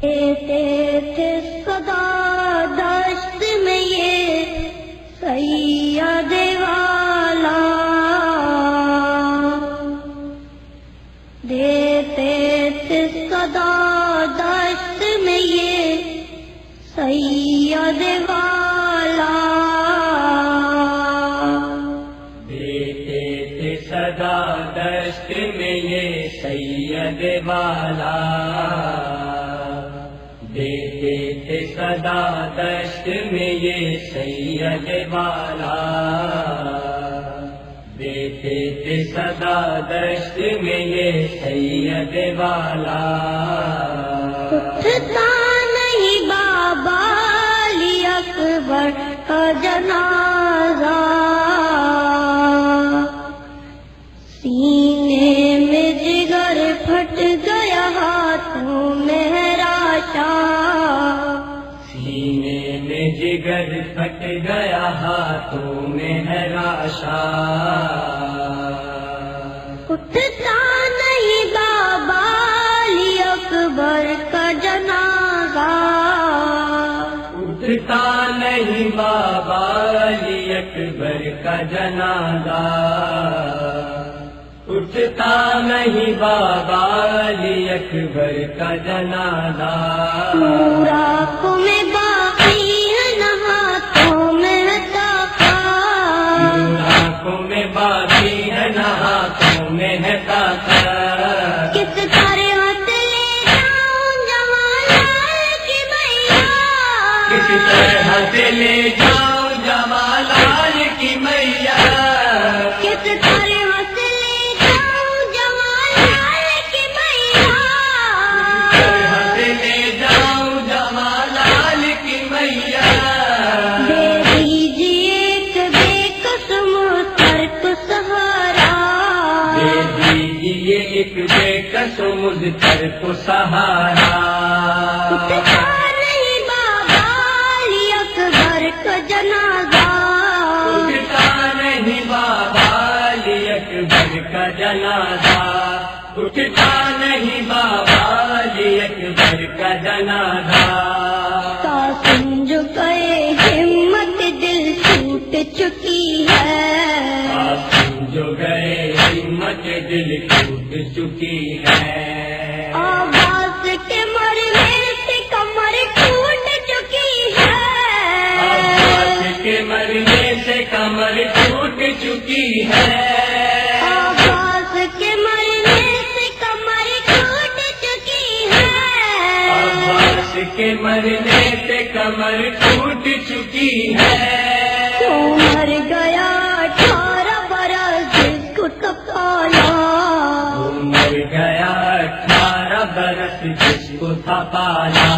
دیتے تھے صدا دشت میں یہ سید والا، دیتے تھے صدا دشت میں یہ سید والا، دیتے تھے صدا دشت میں یہ سید والا، دیتے تھے صدا دشت میں یہ سید والا، دیتے تھے صدا دشت میں یہ سید والا، اٹھتا نہیں بابا علی اکبر کا جنازہ، سینے میں جگر پھٹ گیا ہاتھوں میں ہے راشا، سینے میں جگر پھٹ گیا ہاتھوں میں ہے راشا، اٹھتا نہیں بابا علی اکبر کا جنازہ، اٹھتا نہیں بابا علی اکبر کا جنازہ، اٹھتا نہیں بابا علی اکبر کا جنازہ، نور آنکھوں میں باقی ہے نہ ہاتھوں میں طاقت، نور آنکھوں میں باقی ہے نہ ہاتھوں میں ہے طاقت، کس طرح سے لے جاؤں جمالات کی میاں، کس طرح سے لے جاؤں جمالات کی میاں، کس طرح سے لے جاؤں جمالات کی میاں، طرح سے لے جاؤں جمالات کی میاں، دے دیجیے ایک بے قسم ترک سہارا، دے دیجیے ایک بے قسم مجھر کو سہارا، اٹھتا نہیں بابا علی اکبر کا جنازہ، اٹھتا نہیں بابا علی اکبر کا جنازہ، اٹھتا نہیں بابا علی اکبر کا جنازہ، قاسم جو گئے ہمت دل ٹوٹ چکی ہے، قاسم جو گئے ہمت دل ٹوٹ چکی ہے، آواز کے مرنے سے کمر ٹوٹ چکی ہے، آواز کے مرنے سے کمر ٹوٹ چکی ہے، آواز کے مرنے سے کمر ٹوٹ چکی ہے، آواز کے مرنے سے کمر ٹوٹ چکی ہے، تو مر گیا 18 برس جس کو تپانا، مر گیا 18 برس جس کو تھا پالا،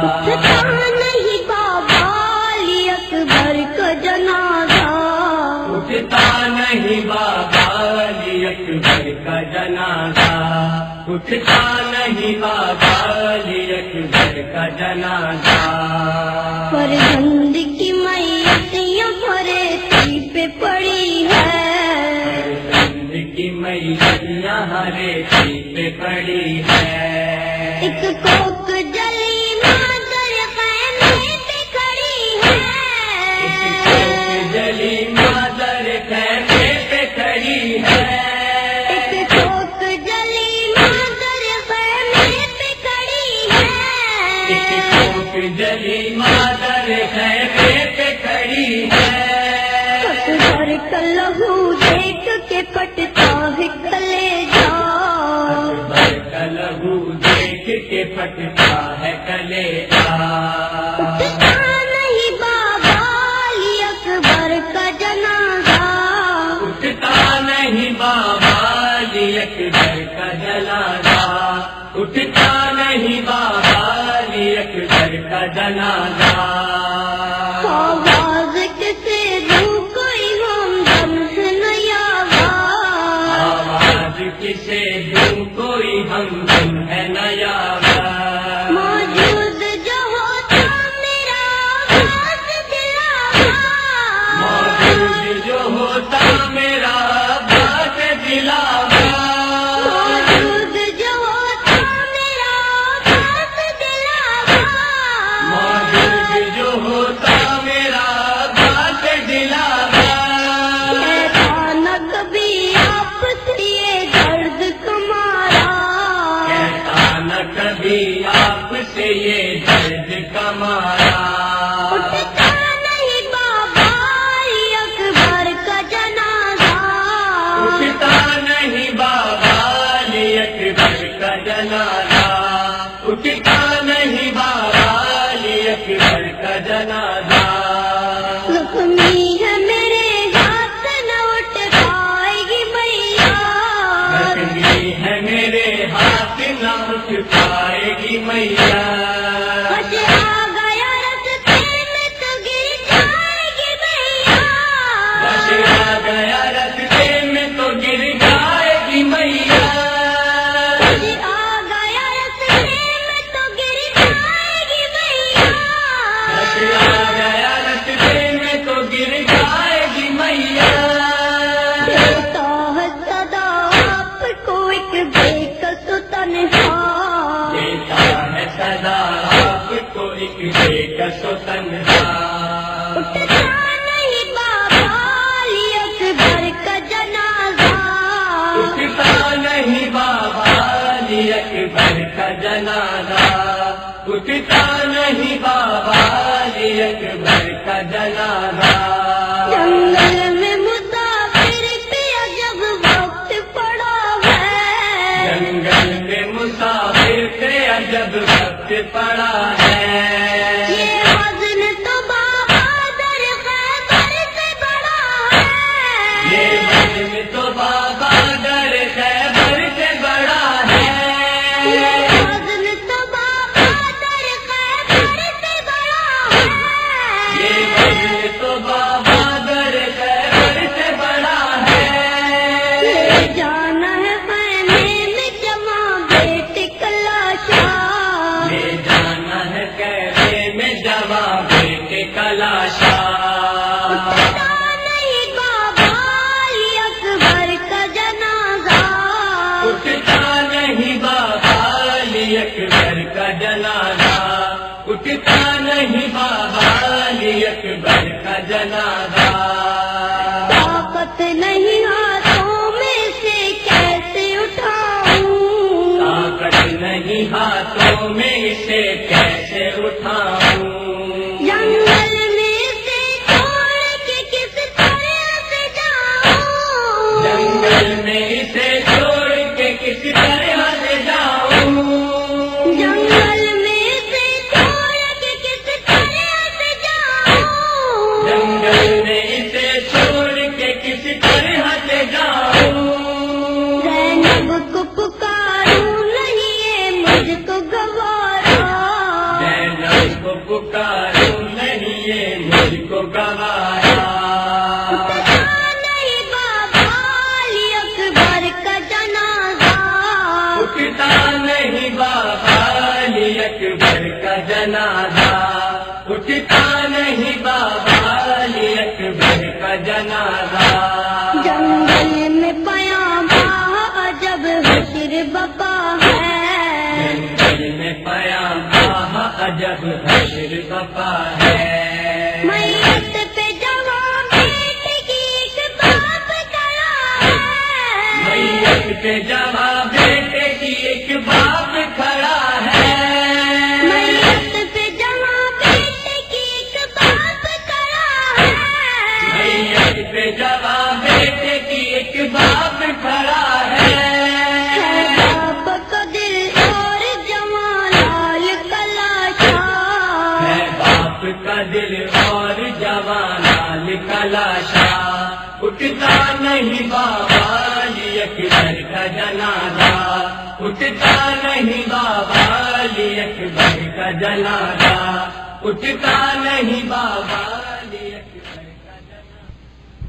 اٹھتا نہیں بابا علی اکبر کا جنازہ، اٹھتا نہیں بابا علی اکبر کا جنازہ، اٹھتا نہیں بابا علی اکبر کا جنازہ، فرزند کی میتیاں بھرے پہ پڑی ہے، فرزند کی میتیاں ہرے پہ پڑی ہے، ایک کوک جلی مادر خیمے پہ کھڑی ہے، ایک کوک جلی مادر خیمے پہ کھڑی ہے، ایک کوک جلی مادر خیمے پہ کھڑی ہے، ایک کوک جلی مادر خیمے پہ کھڑی ہے، اکبر کا لہو دیکھ کے پٹتا ہے کلیجا، اکبر کا لہو دیکھ کے پھٹتا ہے کلیجا، اٹھتا نہیں بابا علی اکبر کا جنازہ، اٹھتا نہیں بابا علی اکبر کا جنازہ، اٹھتا نہیں بابا علی اکبر کا جنازہ، آواز کسے دوں کوئی ہمدم سے نہیں آواز، آواز کسے دوں کوئی ہمدم ہے نیا، موجود جو ہوتا میرا آواز دلاوا، موجود جو ہوتا میرا بات دلاوا، موجود جو ہوتا میرا آواز دلاوا، کبھی آپ سے یہ درد کمایا، اٹھتا نہیں بابا اکبر کا جنازہ، اٹھتا نہیں بابا علی اکبر کا جنازہ، اٹھتا نہیں بابا علی اکبر کا جنازہ، زخمی ہے میرے ہاتھ نہ اٹھ پائے گی میاں، زخمی ہے میرے ہاتھ نہ اٹھ پائے گی میاں، بس آ گیا رستے میں تو گر جائے گی میاں، بس آ گیا رستے میں تو گر جائے گی میاں، بس آ گیا رستے میں تو گر جائے گی میاں، بس آ گیا رستے میں تو گر جائے گی میاں، دیتا ہے صدا آپ کو ایک بے کس تنہا، دیتا ہے صدا آپ کو ایک بے کس و تنہا، اٹھتا نہیں بابا علی اکبر کا جنازہ، اٹھتا نہیں بابا علی اکبر کا جنازہ، اٹھتا نہیں بابا علی اکبر کا جنازہ، جنگل میں مسافر پہ عجب وقت پڑا ہے، جنگل میں مسافر پہ عجب وقت پڑا ہے، یہ وزن تو بابا در خیبر سے بڑا ہے، یہ وزن تو بابا در خیبر سے بڑا ہے، یہ وزن تو بابا در خیبر سے بڑا ہے، یہ وزن تو بابا در خیبر سے بڑا ہے، لے جانا ہے خیمے میں جمع بیٹے کا لاشا، لے جانا ہے کیسے میں جوا بیٹے کا لاشا، اٹھتا نہیں بابا علی اکبر کا جنازہ، اٹھتا نہیں بابا علی اکبر کا جنازہ، اٹھتا نہیں بابا علی اکبر کا جنازہ، طاقت نہیں ہاتھوں میں سے کیسے اٹھاؤں، طاقت نہیں ہاتھوں میں اسے کیسے اٹھاؤں، جنگل میں سے چھوڑ کے کس طرح سے جاؤں، جنگل میں اسے چھوڑ کے کس طرح سے جاؤں، جنگل میں سے چھوڑ کے کس طرح سے جاؤں، جنگل میں اسے چھوڑ کے کس طرح سے جاؤں، زینب کو پکاروں نہیں یہ مجھ کو گوارا، زینب کو پکاروں نہیں یہ مجھ کو گوارا، اٹھتا نہیں بابا علی اکبر کا جنازہ، اٹھتا نہیں بابا علی اکبر کا جنازہ، اٹھتا نہیں بابا علی اکبر کا جنازہ، جنگل میں پیامبا عجب حشر بپا ہے، جنگل میں پیامبا عجب حشر بپا ہے، میت پہ جوان بیٹے کی ایک باپ کھڑا ہے، میت پہ جوان بیٹے کی ایک باپ کھڑا ہے، میت پہ جوان بیٹے کی ایک باپ کھڑا ہے، میت پہ جوان بیٹے کی ایک باپ کھڑا ہے، باپ کا دل اور جوان لال کا لاشا، ہے باپ کا دل اور جوان لال کا لاشا، اٹھتا نہیں بابا علی اکبر کا جنازہ، اٹھتا نہیں بابا علی اکبر کا جنازہ، اٹھتا نہیں بابا